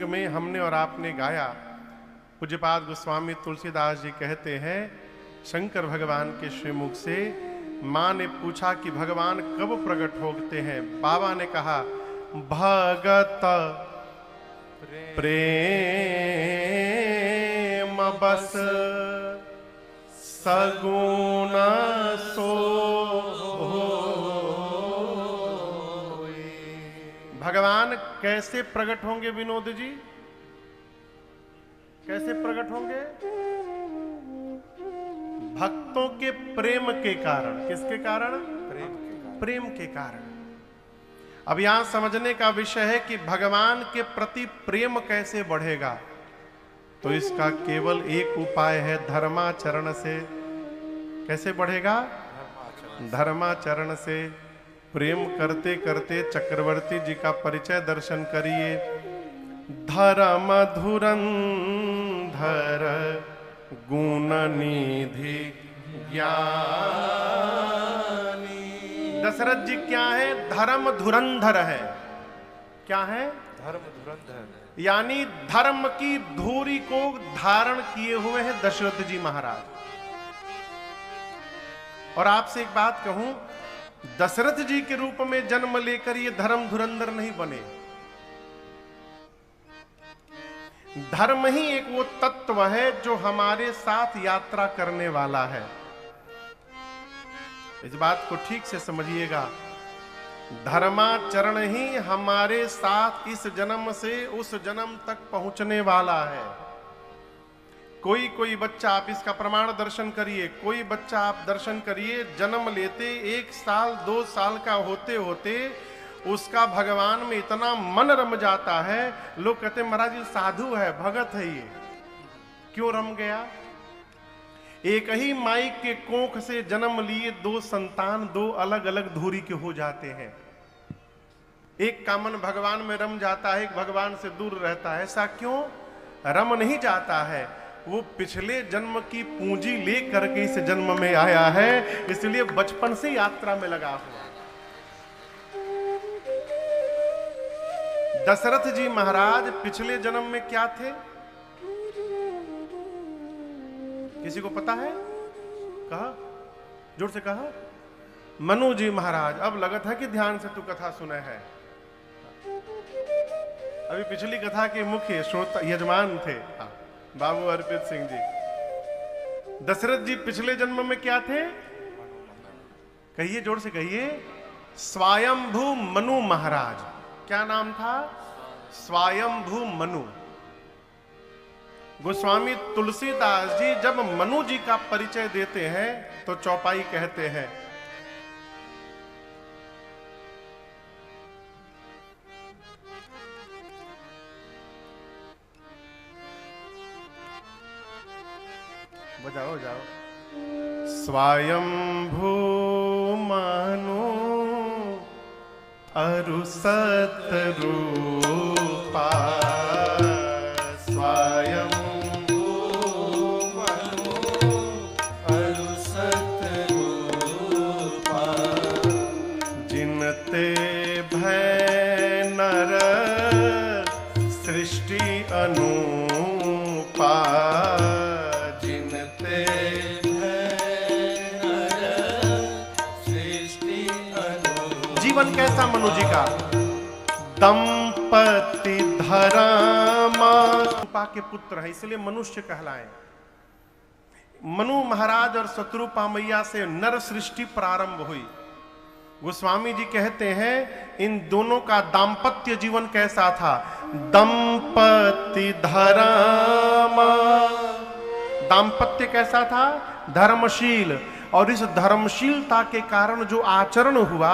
में हमने और आपने गाया। पूज्यपाद गोस्वामी तुलसीदास जी कहते हैं, शंकर भगवान के श्रीमुख से माँ ने पूछा कि भगवान कब प्रकट होते हैं। बाबा ने कहा, भगत प्रेम बस सगुण सो। भगवान कैसे प्रकट होंगे विनोद जी? कैसे प्रकट होंगे? भक्तों के प्रेम के कारण। किसके कारण? प्रेम के कारण। अब यहां समझने का विषय है कि भगवान के प्रति प्रेम कैसे बढ़ेगा। तो इसका केवल एक उपाय है, धर्माचरण से। कैसे बढ़ेगा? धर्माचरण से। प्रेम करते करते चक्रवर्ती जी का परिचय दर्शन करिए। धर्म धुरंधर गुण निधि ज्ञानी। दशरथ जी क्या है? धर्म धुरंधर है। क्या है? धर्म धुरंधर, यानी धर्म की धूरी को धारण किए हुए हैं दशरथ जी महाराज। और आपसे एक बात कहूं, दशरथ जी के रूप में जन्म लेकर ये धर्म धुरंधर नहीं बने। धर्म ही एक वो तत्व है जो हमारे साथ यात्रा करने वाला है। इस बात को ठीक से समझिएगा। धर्माचरण ही हमारे साथ इस जन्म से उस जन्म तक पहुंचने वाला है। कोई बच्चा, आप इसका प्रमाण दर्शन करिए, कोई बच्चा आप दर्शन करिए, जन्म लेते 1 साल 2 साल का होते होते उसका भगवान में इतना मन रम जाता है, लोग कहते हैं महाराज ये साधु है, भगत है। ये क्यों रम गया? एक ही माई के कोख से जन्म लिए 2 संतान 2 अलग अलग धुरी के हो जाते हैं। एक का मन भगवान में रम जाता है, एक भगवान से दूर रहता है। ऐसा क्यों? रम नहीं जाता है, वो पिछले जन्म की पूंजी ले करके इस जन्म में आया है, इसलिए बचपन से यात्रा में लगा हुआ। दशरथ जी महाराज पिछले जन्म में क्या थे? किसी को पता है? कहा, जोर से कहा। मनु जी महाराज। अब लगता है कि ध्यान से तू कथा सुने है। अभी पिछली कथा के मुख्य श्रोता यजमान थे बाबू अर्पित सिंह जी। दशरथ जी पिछले जन्म में क्या थे? कहिए, जोर से कहिए। स्वयंभू मनु महाराज। क्या नाम था? स्वयंभू मनु। गोस्वामी तुलसीदास जी जब मनु जी का परिचय देते हैं तो चौपाई कहते हैं, बजाओ जाओ। स्वयंभू मनु अरु सतरूपा। स्वयंभू मनु अरु सतरूपा। जिनते भय नर सृष्टि अनुपा। जीवन कैसा मनु जी का? दंपति धर्मा के पुत्र है, इसलिए मनुष्य कहलाए। मनु महाराज और शत्रुपा मैया से नर सृष्टि प्रारंभ हुई। गोस्वामी जी कहते हैं इन दोनों का दाम्पत्य जीवन कैसा था? दंपति धर्मा। दाम्पत्य कैसा था? धर्मशील। और इस धर्मशीलता के कारण जो आचरण हुआ,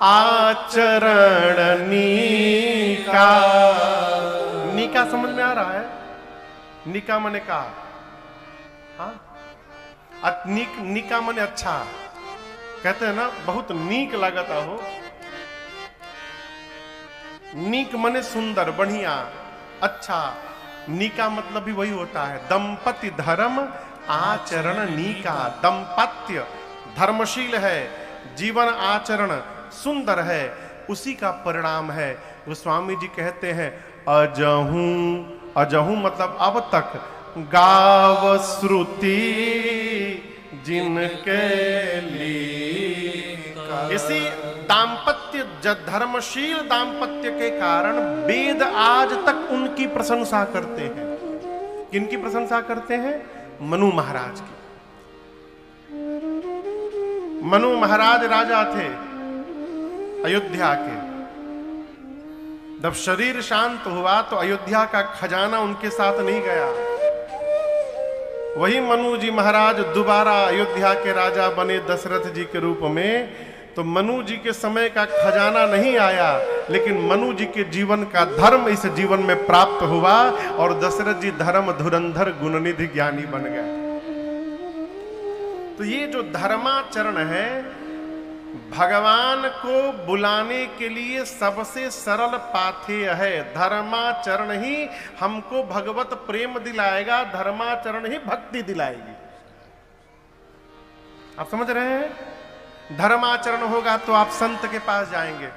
आचरण नीका। नीका समझ में आ रहा है? नीका मने का? हाँ, नीका मने अच्छा। कहते हैं ना, बहुत नीक लगता हो। नीक मने सुंदर, बढ़िया, अच्छा। नीका मतलब भी वही होता है। दंपति धर्म आचरण नीका। दंपत्य धर्मशील है, जीवन आचरण सुंदर है, उसी का परिणाम है। गोस्वामी जी कहते हैं अजहू, अजहू मतलब अब तक, गाव श्रुति जिनके लिए। इसी दाम्पत्य धर्मशील दाम्पत्य के कारण वेद आज तक उनकी प्रशंसा करते हैं। किनकी प्रशंसा करते हैं? मनु महाराज की। मनु महाराज राजा थे अयोध्या के। जब शरीर शांत हुआ तो अयोध्या का खजाना उनके साथ नहीं गया। वही मनु जी महाराज दोबारा अयोध्या के राजा बने दशरथ जी के रूप में। तो मनु जी के समय का खजाना नहीं आया, लेकिन मनु जी के जीवन का धर्म इस जीवन में प्राप्त हुआ और दशरथ जी धर्म धुरंधर गुणनिधि ज्ञानी बन गए। तो ये जो धर्माचरण है, भगवान को बुलाने के लिए सबसे सरल पाथेय है। धर्माचरण ही हमको भगवत प्रेम दिलाएगा, धर्माचरण ही भक्ति दिलाएगी। आप समझ रहे हैं? धर्माचरण होगा तो आप संत के पास जाएंगे।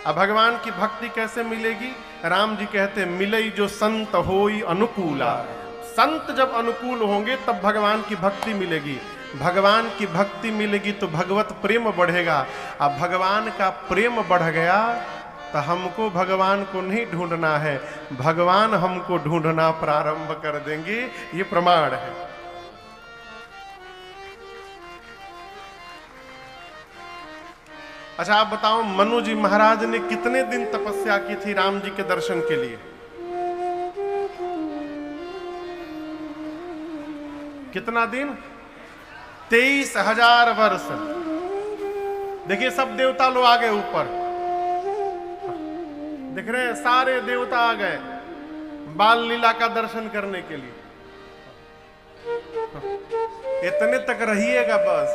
अब भगवान की भक्ति कैसे मिलेगी? राम जी कहते मिलई जो संत होई अनुकूला। संत जब अनुकूल होंगे तब भगवान की भक्ति मिलेगी। भगवान की भक्ति मिलेगी तो भगवत प्रेम बढ़ेगा। अब भगवान का प्रेम बढ़ गया तो हमको भगवान को नहीं ढूंढना है, भगवान हमको ढूंढना प्रारंभ कर देंगे। ये प्रमाण है। अच्छा आप बताओ, मनु जी महाराज ने कितने दिन तपस्या की थी राम जी के दर्शन के लिए? कितना दिन? 23,000 वर्ष। देखिए सब देवता लोग आ गए ऊपर, दिख रहे हैं सारे देवता आ गए बाल लीला का दर्शन करने के लिए। इतने तक रहिएगा बस।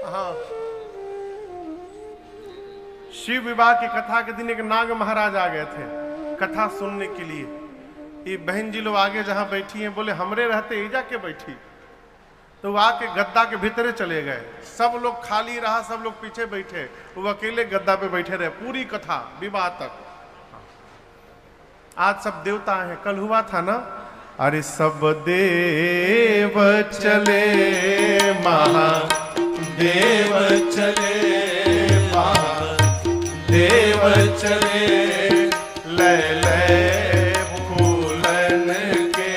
हाँ, शिव विवाह की कथा के दिन एक नाग महाराज आ गए थे कथा सुनने के लिए। ये बहन जी लोग आगे जहां बैठी हैं, बोले हमरे रहते ही जाके बैठी। तो वो आके गद्दा के भीतरे चले गए। सब लोग खाली रहा, सब लोग पीछे बैठे, वो अकेले गद्दा पे बैठे रहे पूरी कथा विवाह तक। आज सब देवता हैं, कल हुआ था ना, अरे सब देव चले महादेव चले, महादेव चले, ले फूलन के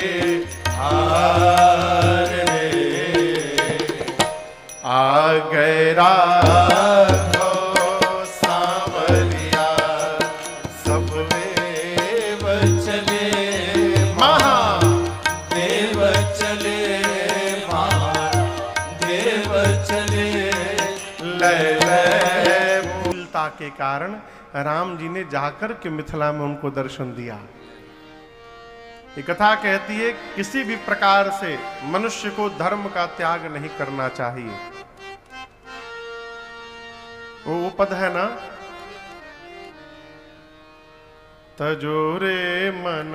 हार रे, आ गए राघो सांवरिया, सब देव चले महादेव चले, महादेव चले, भूलता के कारण राम जी ने जाकर के मिथिला में उनको दर्शन दिया। ये कथा कहती है किसी भी प्रकार से मनुष्य को धर्म का त्याग नहीं करना चाहिए। वो पद है ना, तजोरे मन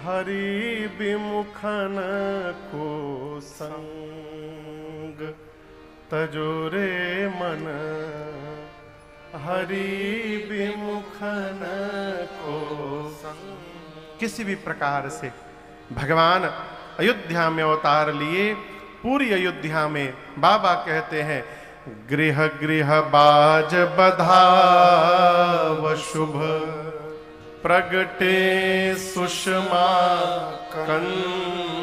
हरि विमुखन को संग, तजोरे मन हरि विमुखन को संग। किसी भी प्रकार से भगवान अयोध्या में अवतार लिए। पूरी अयोध्या में बाबा कहते हैं गृह गृह बाज बधाव शुभ, प्रगटे सुषमा कंद,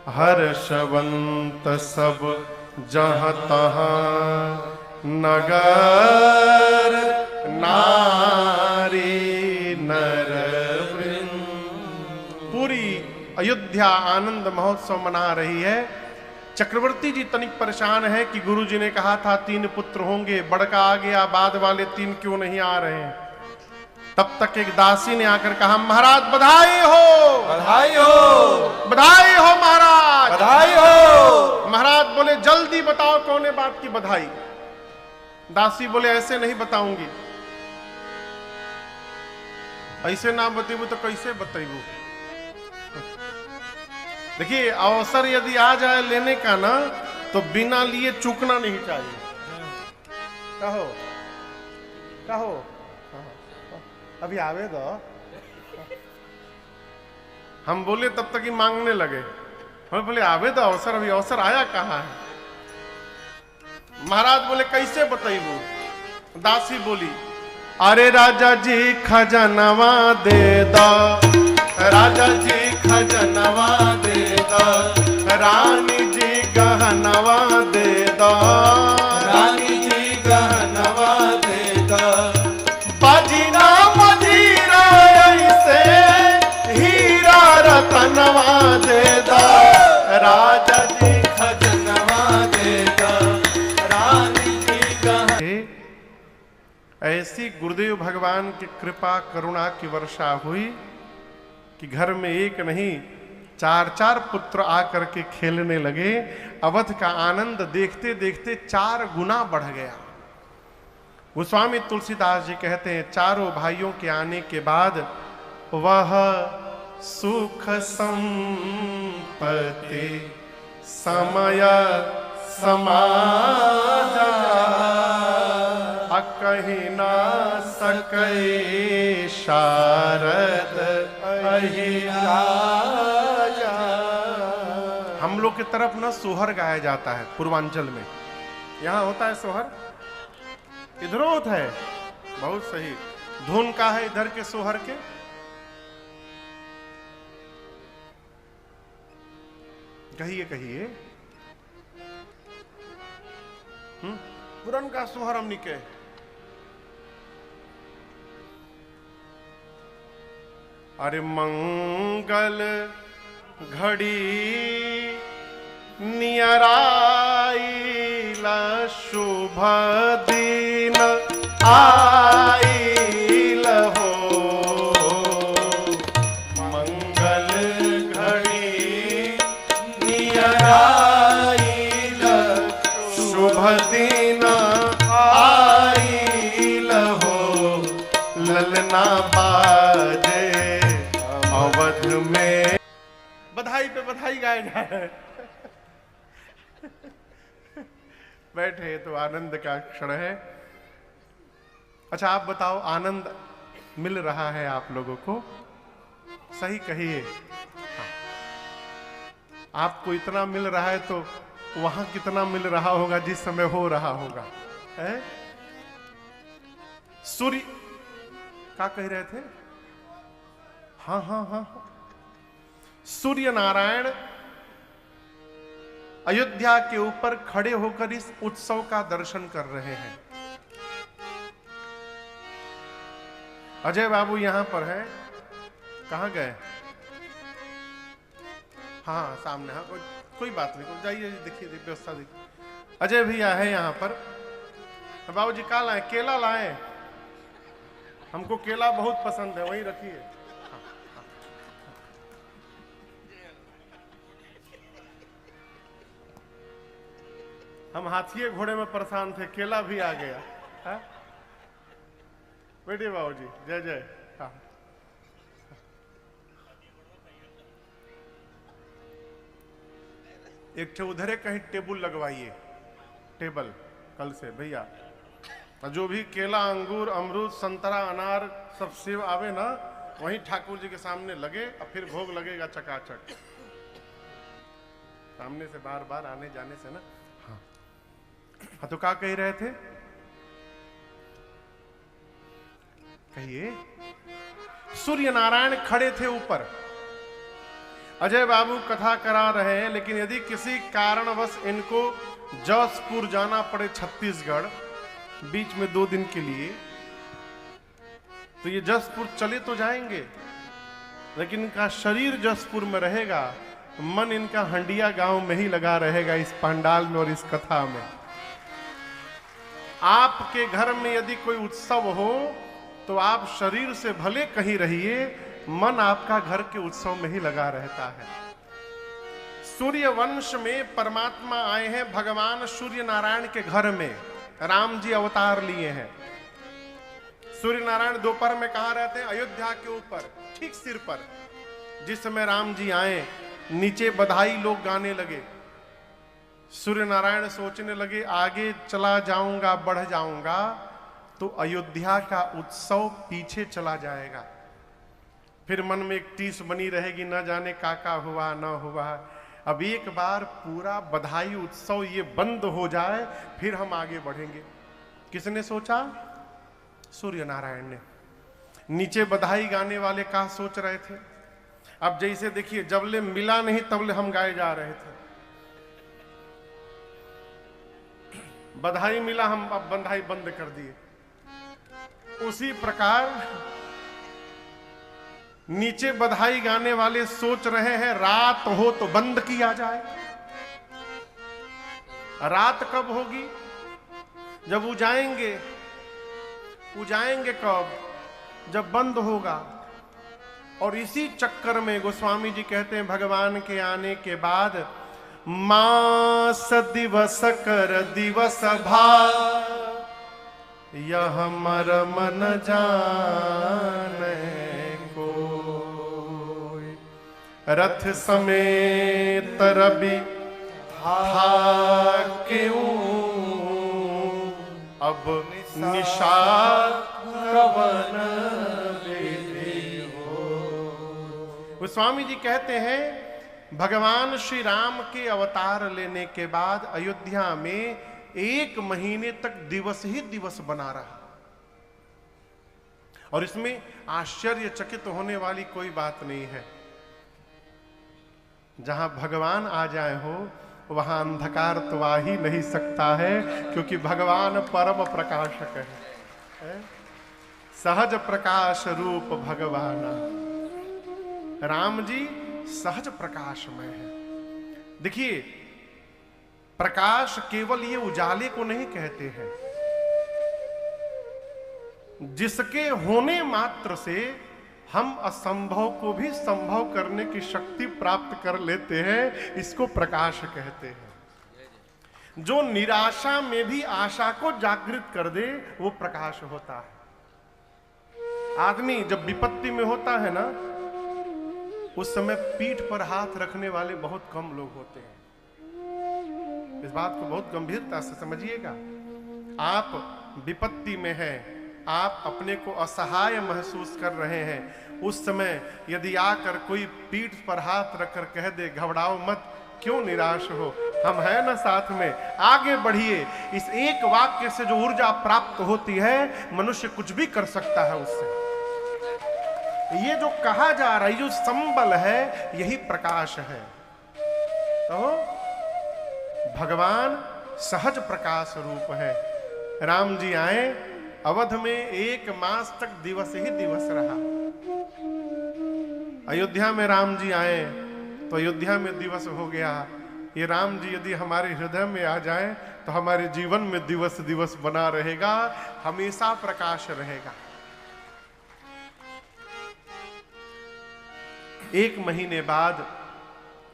हर्षवंत सब जहाँ तहाँ, नगर नारी नर वृंद। पूरी अयोध्या आनंद महोत्सव मना रही है। चक्रवर्ती जी तनिक परेशान है कि गुरु जी ने कहा था 3 पुत्र होंगे, बड़का आ गया, बाद वाले 3 क्यों नहीं आ रहे हैं। तब तक एक दासी ने आकर कहा महाराज बधाई हो, बधाई हो, बधाई हो महाराज, बधाई हो। महाराज बोले जल्दी बताओ कौन है बात की बधाई। दासी बोले ऐसे नहीं बताऊंगी। ऐसे ना बतेबू तो कैसे बतेबू। देखिए अवसर यदि आ जाए लेने का ना, तो बिना लिए चूकना नहीं चाहिए। कहो कहो अभी आवे दो। हम बोले तब तक ही मांगने लगे। हम बोले आवे दो अवसर, अभी अवसर आया कहाँ है। महाराज बोले कैसे बताइबू। दासी बोली अरे राजा जी खजनवा दे दो, राजा जी खजनवा दे दो, रानी जी गहनवा दे दो, रानी जी गहनवा दे दो, बाजीना मजीरा ऐसे हीरा रतनवा दे दो, राजा जी खजनवा दे दो, रानी जी गहनवा। ऐसी गुरुदेव भगवान की कृपा करुणा की वर्षा हुई कि घर में एक नहीं 4-4 पुत्र आकर के खेलने लगे। अवध का आनंद देखते देखते 4 गुना बढ़ गया। गोस्वामी तुलसीदास जी कहते हैं चारों भाइयों के आने के बाद वह सुख संपत्ति समय समाजा, कहीं ना सके शारद अहिराजा। हम लोग की तरफ ना सोहर गाया जाता है पूर्वांचल में। यहाँ होता है सोहर, इधरों होता है। बहुत सही। धुन का है इधर के सोहर के? कहिए कहिए। पुरन का सोहर हमनी के अरे मंगल घड़ी नियराइला शुभ दिन आइल हो, मंगल घड़ी नियराइल शुभ दिन आइल हो, ललना बाजे अवध में। बधाई पे बधाई गाए जा रहे हैं। बैठे तो आनंद का क्षण है। अच्छा आप बताओ आनंद मिल रहा है आप लोगों को? सही कहिए। हाँ। आपको इतना मिल रहा है तो वहां कितना मिल रहा होगा जिस समय हो रहा होगा, है? सूर्य क्या कह रहे थे? हाँ हाँ हाँ, सूर्य नारायण अयोध्या के ऊपर खड़े होकर इस उत्सव का दर्शन कर रहे हैं। अजय बाबू यहां पर है। कहां गए? हाँ सामने। हाँ कोई बात नहीं, जाइए देखिए व्यवस्था देखिए। अजय भैया है यहां पर। बाबू जी क्या लाए? केला लाए। हमको केला बहुत पसंद है, वही रखिए। हम हाथिये घोड़े में परेशान थे, केला भी आ गया है? बैठिए बाबू जी, जय जय। हाँ। एक ठे उधरे कहीं टेबल लगवाइए, टेबल कल से भैया। जो भी केला अंगूर अमरूद संतरा अनार सब सेब आवे ना, वहीं ठाकुर जी के सामने लगे और फिर भोग लगेगा चकाचक। सामने से बार बार आने जाने से ना। हाँ, हाँ तो क्या कह रहे थे? कहिए। सूर्य नारायण खड़े थे ऊपर। अजय बाबू कथा करा रहे हैं, लेकिन यदि किसी कारणवश इनको जसपुर जाना पड़े, छत्तीसगढ़, बीच में 2 दिन के लिए, तो ये जसपुर चले तो जाएंगे, लेकिन इनका शरीर जसपुर में रहेगा, मन इनका हंडिया गांव में ही लगा रहेगा, इस पंडाल में और इस कथा में। आपके घर में यदि कोई उत्सव हो तो आप शरीर से भले कहीं रहिए, मन आपका घर के उत्सव में ही लगा रहता है। सूर्य वंश में परमात्मा आए हैं, भगवान सूर्य नारायण के घर में राम जी अवतार लिए हैं। सूर्य नारायण दोपहर में कहां रहते हैं? अयोध्या के ऊपर, ठीक सिर पर। जिस समय राम जी आए, नीचे बधाई लोग गाने लगे, सूर्य नारायण सोचने लगे आगे चला जाऊंगा, बढ़ जाऊंगा तो अयोध्या का उत्सव पीछे चला जाएगा। फिर मन में एक टीस बनी रहेगी, न जाने काका हुआ न हुआ। अब एक बार पूरा बधाई उत्सव ये बंद हो जाए, फिर हम आगे बढ़ेंगे। किसने सोचा? सूर्य नारायण ने। नीचे बधाई गाने वाले का सोच रहे थे। अब जैसे देखिए, जबले मिला नहीं तबले हम गाए जा रहे थे। बधाई मिला, हम अब बधाई बंद कर दिए। उसी प्रकार नीचे बधाई गाने वाले सोच रहे हैं रात हो तो बंद किया जाए। रात कब होगी? जब उजाएंगे। उजाएंगे कब? जब बंद होगा। और इसी चक्कर में गोस्वामी जी कहते हैं भगवान के आने के बाद मास दिवस कर दिवस भाव, यह मर्म न जाने कोई। रथ समेत रवि क्यों, अब निशा कवन विधि हो। स्वामी जी कहते हैं भगवान श्री राम के अवतार लेने के बाद अयोध्या में 1 महीने तक दिवस ही दिवस बना रहा। और इसमें आश्चर्यचकित होने वाली कोई बात नहीं है। जहां भगवान आ जाए हो वहां अंधकार तो आ ही नहीं सकता है, क्योंकि भगवान परम प्रकाशक है। सहज प्रकाश रूप भगवान। राम जी सहज प्रकाशमय है। देखिए, प्रकाश केवल ये उजाले को नहीं कहते हैं। जिसके होने मात्र से हम असंभव को भी संभव करने की शक्ति प्राप्त कर लेते हैं, इसको प्रकाश कहते हैं। जो निराशा में भी आशा को जागृत कर दे, वो प्रकाश होता है। आदमी जब विपत्ति में होता है ना, उस समय पीठ पर हाथ रखने वाले बहुत कम लोग होते हैं। इस बात को बहुत गंभीरता से समझिएगा। आप विपत्ति में हैं, आप अपने को असहाय महसूस कर रहे हैं, उस समय यदि आकर कोई पीठ पर हाथ रखकर कह दे घबराओ मत, क्यों निराश हो, हम हैं ना साथ में, आगे बढ़िए। इस एक वाक्य से जो ऊर्जा प्राप्त होती है, मनुष्य कुछ भी कर सकता है उससे। ये जो कहा जा रहा है, जो संबल है, यही प्रकाश है। तो भगवान सहज प्रकाश रूप है। राम जी आए, अवध में 1 मास तक दिवस ही दिवस रहा। अयोध्या में राम जी आए तो अयोध्या में दिवस हो गया। ये राम जी यदि हमारे हृदय में आ जाए तो हमारे जीवन में दिवस दिवस बना रहेगा, हमेशा प्रकाश रहेगा। 1 महीने बाद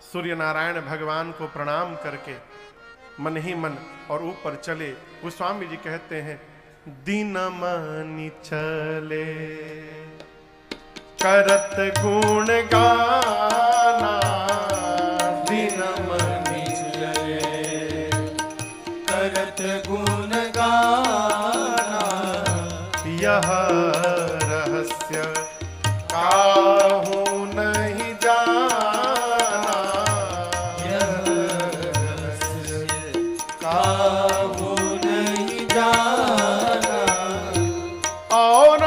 सूर्य नारायण भगवान को प्रणाम करके मन ही मन और ऊपर चले। गोस्वामी जी कहते हैं दिन मनि चले करत गुण गाना, दिन मनि चले करत गुण गाना, यह रहस्य काहू नहीं जाना, यह रहस्य काहू नहीं जाना। और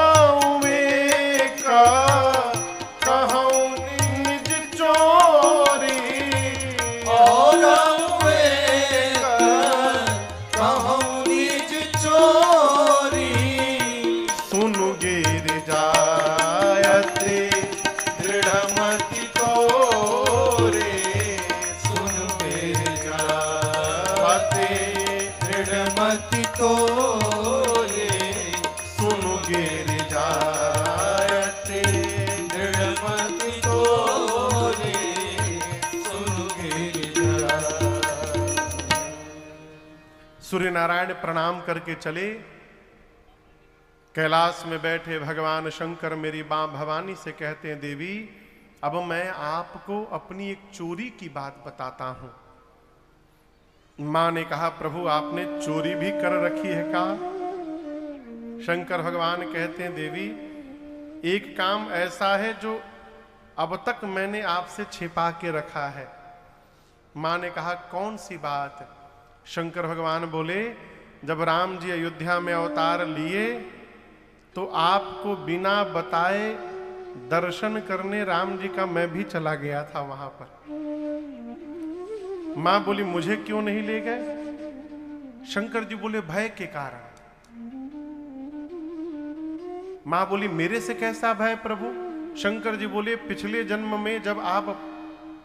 वे का कहूँ निज चोरी, और वे कहूँ निज चोरी, सुनु गिर जायते दृढ़मति तोरे, सुन मेर जाते दृढ़मति तोरे, सुनु गिर जायते। दृढ़मति तोरे, सुन मेर जाते। सूर्य नारायण प्रणाम करके चले। कैलाश में बैठे भगवान शंकर मेरी मां भवानी से कहते हैं देवी, अब मैं आपको अपनी एक चोरी की बात बताता हूं। मां ने कहा प्रभु आपने चोरी भी कर रखी है का? शंकर भगवान कहते हैं देवी एक काम ऐसा है जो अब तक मैंने आपसे छिपा के रखा है। मां ने कहा कौन सी बात? शंकर भगवान बोले जब राम जी अयोध्या में अवतार लिए तो आपको बिना बताए दर्शन करने राम जी का मैं भी चला गया था वहां पर। मां बोली मुझे क्यों नहीं ले गए? शंकर जी बोले भय के कारण। मां बोली मेरे से कैसा भय प्रभु? शंकर जी बोले पिछले जन्म में जब आप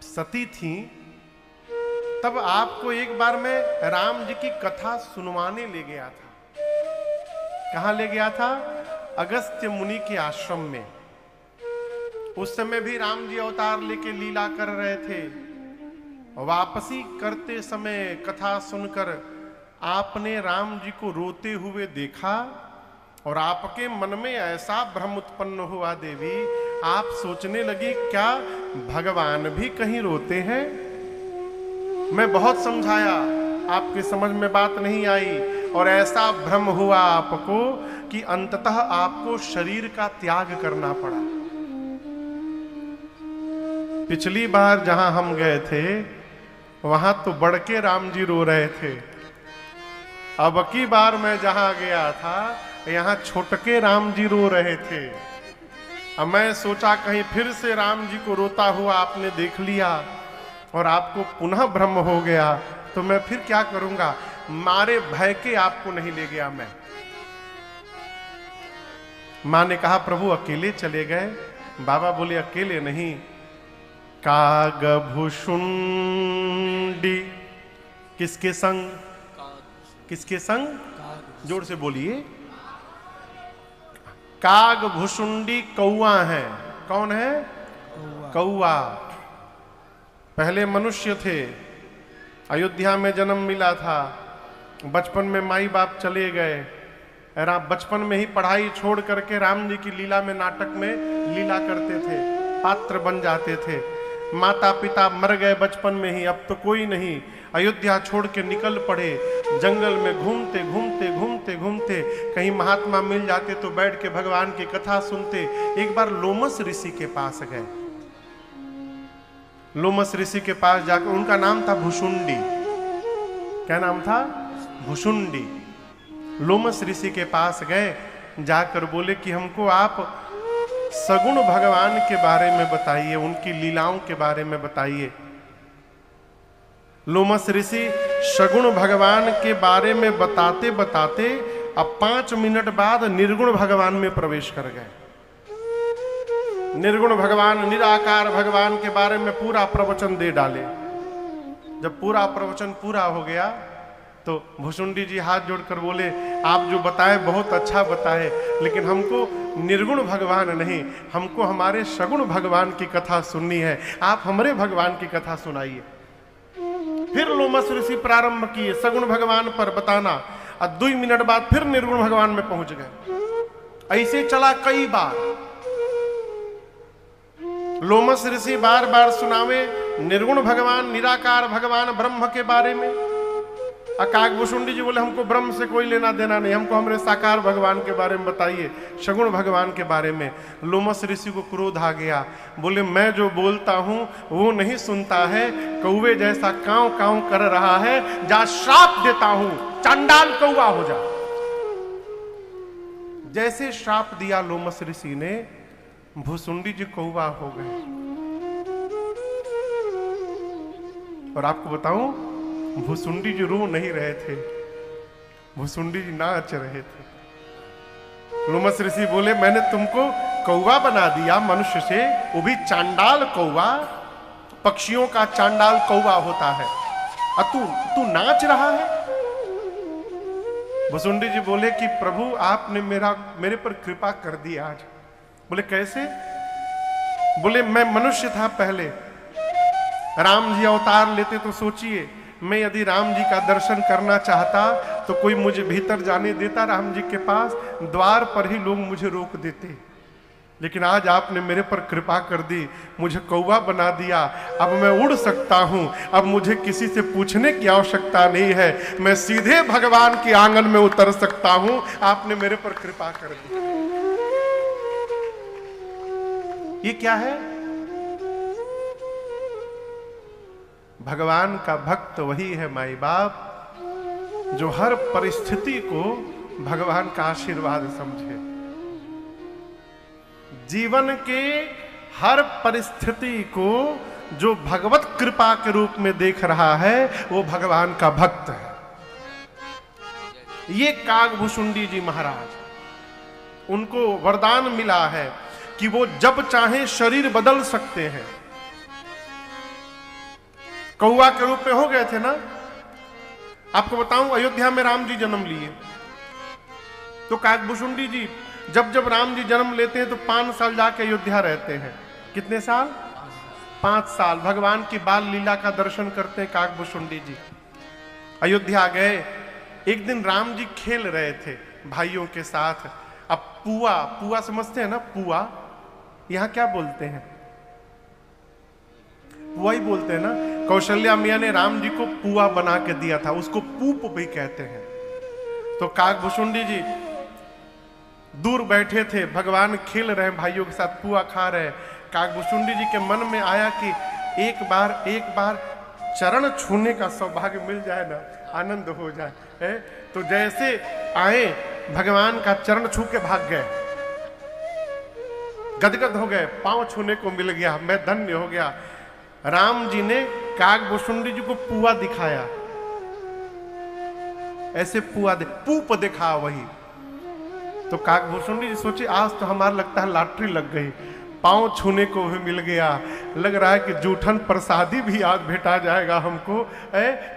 सती थी तब आपको एक बार मैं राम जी की कथा सुनवाने ले गया था। कहां ले गया था? अगस्त्य मुनि के आश्रम में। उस समय भी राम जी अवतार लेके लीला कर रहे थे। वापसी करते समय कथा सुनकर आपने राम जी को रोते हुए देखा और आपके मन में ऐसा भ्रम उत्पन्न हुआ देवी, आप सोचने लगी क्या भगवान भी कहीं रोते हैं? मैं बहुत समझाया, आपके समझ में बात नहीं आई और ऐसा भ्रम हुआ आपको कि अंततः आपको शरीर का त्याग करना पड़ा। पिछली बार जहां हम गए थे वहां तो बड़के राम जी रो रहे थे। अब की बार मैं जहां गया था यहां छोटके राम जी रो रहे थे। अब मैं सोचा कहीं फिर से राम जी को रोता हुआ आपने देख लिया और आपको पुनः भ्रम हो गया तो मैं फिर क्या करूंगा? मारे भय के आपको नहीं ले गया मैं। मां ने कहा प्रभु अकेले चले गए? बाबा बोले अकेले नहीं, कागभुषुंडी किसके संग? किसके संग? जोर से बोलिए। कागभुषुंडी कौआ है। कौन है? कौआ। पहले मनुष्य थे, अयोध्या में जन्म मिला था, बचपन में माई बाप चले गए, बचपन में ही पढ़ाई छोड़ करके राम जी की लीला में नाटक में लीला करते थे, पात्र बन जाते थे। माता पिता मर गए बचपन में ही, अब तो कोई नहीं, अयोध्या छोड़ के निकल पड़े। जंगल में घूमते घूमते घूमते घूमते कहीं महात्मा मिल जाते तो बैठ के भगवान की कथा सुनते। एक बार लोमस ऋषि के पास गए। लोमस ऋषि के पास जाकर, उनका नाम था भुषुंडी। क्या नाम था? भुषुंडी। लोमस ऋषि के पास गए, जाकर बोले कि हमको आप सगुण भगवान के बारे में बताइए, उनकी लीलाओं के बारे में बताइए। लोमस ऋषि सगुण भगवान के बारे में बताते बताते अब 5 मिनट बाद निर्गुण भगवान में प्रवेश कर गए। निर्गुण भगवान, निराकार भगवान के बारे में पूरा प्रवचन दे डाले। जब पूरा प्रवचन पूरा हो गया तो भुषुंडी जी हाथ जोड़कर बोले आप जो बताए बहुत अच्छा बताए, लेकिन हमको निर्गुण भगवान नहीं, हमको हमारे सगुण भगवान की कथा सुननी है। आप हमारे भगवान की कथा सुनाइए। फिर लोमस ऋषि प्रारंभ किए सगुण भगवान पर बताना, और 2 मिनट बाद फिर निर्गुण भगवान में पहुंच गए। ऐसे चला कई बार। लोमस ऋषि बार बार सुनावे निर्गुण भगवान, निराकार भगवान, ब्रह्म के बारे में। कागभुषुंडी जी बोले हमको ब्रह्म से कोई लेना देना नहीं, हमको हमारे साकार भगवान के बारे में बताइए, सगुण भगवान के बारे में। लोमस ऋषि को क्रोध आ गया, बोले मैं जो बोलता हूं वो नहीं सुनता है, कौवे जैसा कांव कांव कर रहा है, जा श्राप देता हूं, चांडाल कौवा हो जा। जैसे श्राप दिया लोमस ऋषि ने, भुषुंडी जी कौवा हो गए। और आपको बताऊं भुषुंडी जी रो नहीं रहे थे, भुषुंडी जी नाच रहे थे। लोमस ऋषि बोले मैंने तुमको कौवा बना दिया मनुष्य से, वो भी चांडाल कौवा, पक्षियों का चांडाल कौवा होता है, और तू नाच रहा है। भुषुंडी जी बोले कि प्रभु आपने मेरे पर कृपा कर दी आज। बोले कैसे? बोले मैं मनुष्य था पहले, राम जी अवतार लेते तो सोचिए मैं यदि राम जी का दर्शन करना चाहता तो कोई मुझे भीतर जाने देता राम जी के पास? द्वार पर ही लोग मुझे रोक देते। लेकिन आज आपने मेरे पर कृपा कर दी, मुझे कौवा बना दिया। अब मैं उड़ सकता हूं, अब मुझे किसी से पूछने की आवश्यकता नहीं है, मैं सीधे भगवान के आंगन में उतर सकता हूं। आपने मेरे पर कृपा कर दी। ये क्या है? भगवान का भक्त वही है माई बाप जो हर परिस्थिति को भगवान का आशीर्वाद समझे। जीवन के हर परिस्थिति को जो भगवत कृपा के रूप में देख रहा है वो भगवान का भक्त है। ये कागभूषुंडी जी महाराज, उनको वरदान मिला है कि वो जब चाहे शरीर बदल सकते हैं। कौवा के रूप में हो गए थे ना। आपको बताऊं, अयोध्या में राम जी जन्म लिए तो कागभूषुंडी जी जब जब राम जी जन्म लेते हैं तो 5 साल जाके अयोध्या रहते हैं। कितने साल? 5 साल। भगवान की बाल लीला का दर्शन करते हैं कागभूषुंडी जी। अयोध्या गए, एक दिन राम जी खेल रहे थे भाइयों के साथ। अब पुआ समझते हैं ना? पुआ यहां क्या बोलते हैं? पुआ ही बोलते हैं ना। कौशल्या मियां ने राम जी को पुआ बना के दिया था, उसको पूप भी कहते हैं। तो कागभूषुंडी जी दूर बैठे थे, भगवान खेल रहे हैं भाइयों के साथ, पुआ खा रहे। कागभूषुंडी जी के मन में आया कि एक बार चरण छूने का सौभाग्य मिल जाए ना, आनंद हो जाए है? तो जैसे आए भगवान का चरण छू के भाग गए, गदगद हो गए, पांव छूने को मिल गया, मैं धन्य हो गया। राम जी ने कागभूषुंडी जी को पुआ दिखाया, ऐसे पूप दिखा वही। तो कागभूषुंडी जी सोचे आज तो हमारा लगता है लॉटरी लग गई, पांव छूने को भी मिल गया, लग रहा है कि जूठन प्रसादी भी आज भेटा जाएगा हमको।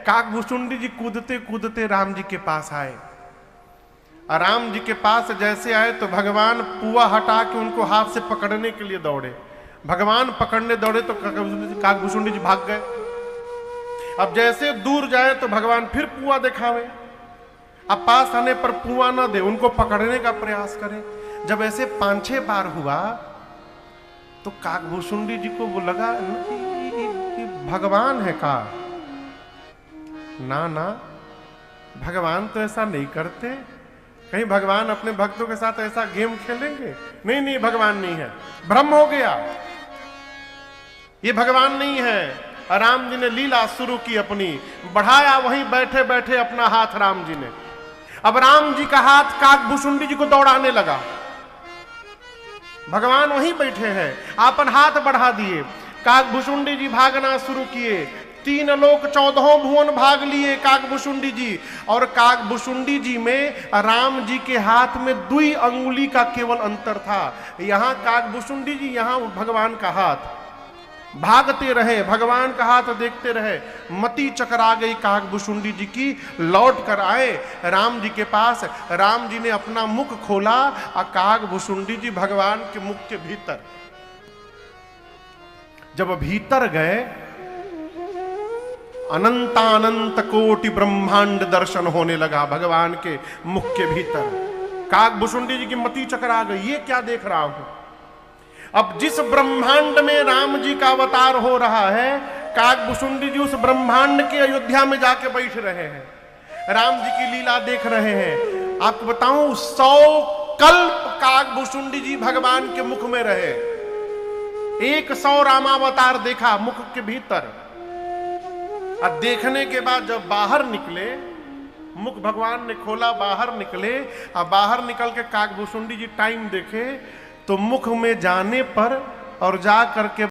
कागभूषुंडी जी कूदते कूदते राम जी के पास आए। राम जी के पास जैसे आए तो भगवान पुआ हटा के उनको हाथ से पकड़ने के लिए दौड़े। भगवान पकड़ने दौड़े तो कागभूषुंडी जी भाग गए। अब जैसे दूर जाए तो भगवान फिर पुआ दिखावे। अब पास आने पर पुआ ना दे, उनको पकड़ने का प्रयास करें। जब ऐसे 5-6 बार हुआ तो कागभूषुंडी जी को वो लगा कि भगवान है का। ना भगवान तो ऐसा नहीं करते, कहीं भगवान अपने भक्तों के साथ ऐसा गेम खेलेंगे? नहीं, भगवान नहीं है, भ्रम हो गया, ये भगवान नहीं है। राम जी ने लीला शुरू की अपनी, बढ़ाया वहीं बैठे बैठे अपना हाथ राम जी ने। अब राम जी का हाथ कागभूषुंडी जी को दौड़ाने लगा। भगवान वहीं बैठे हैं, आपन हाथ बढ़ा दिए, कागभूषुंडी जी भागना शुरू किए। 3 लोक 14 भुवन भाग लिए कागभूषुंडी जी। और कागभूषुंडी जी में राम जी के हाथ में 2 अंगुली का केवल अंतर था। यहां कागभूषुंडी जी, यहां भगवान का हाथ। भागते रहे, भगवान का हाथ देखते रहे। मति चकरा गई कागभूषुंडी जी की। लौट कर आए राम जी के पास। राम जी ने अपना मुख खोला और कागभूषुंडी जी भगवान के मुख के भीतर। जब भीतर गए, अनंतानंत कोटि ब्रह्मांड दर्शन होने लगा भगवान के मुख के भीतर। कागभूषुंडी जी की मति चकरा गई, ये क्या देख रहा हूं। अब जिस ब्रह्मांड में राम जी का अवतार हो रहा है, कागभूषुंडी जी उस ब्रह्मांड के अयोध्या में जाके बैठ रहे हैं, राम जी की लीला देख रहे हैं। आपको बताऊं 100 कल्प कागभूषुंडी जी भगवान के मुख में रहे। 100 रामावतार देखा मुख के भीतर। अब देखने के बाद जब बाहर निकले, मुख भगवान ने खोला, बाहर निकले। अब बाहर निकल के कागभूषुंडी जी टाइम देखे तो मुख में जाने पर और जा करके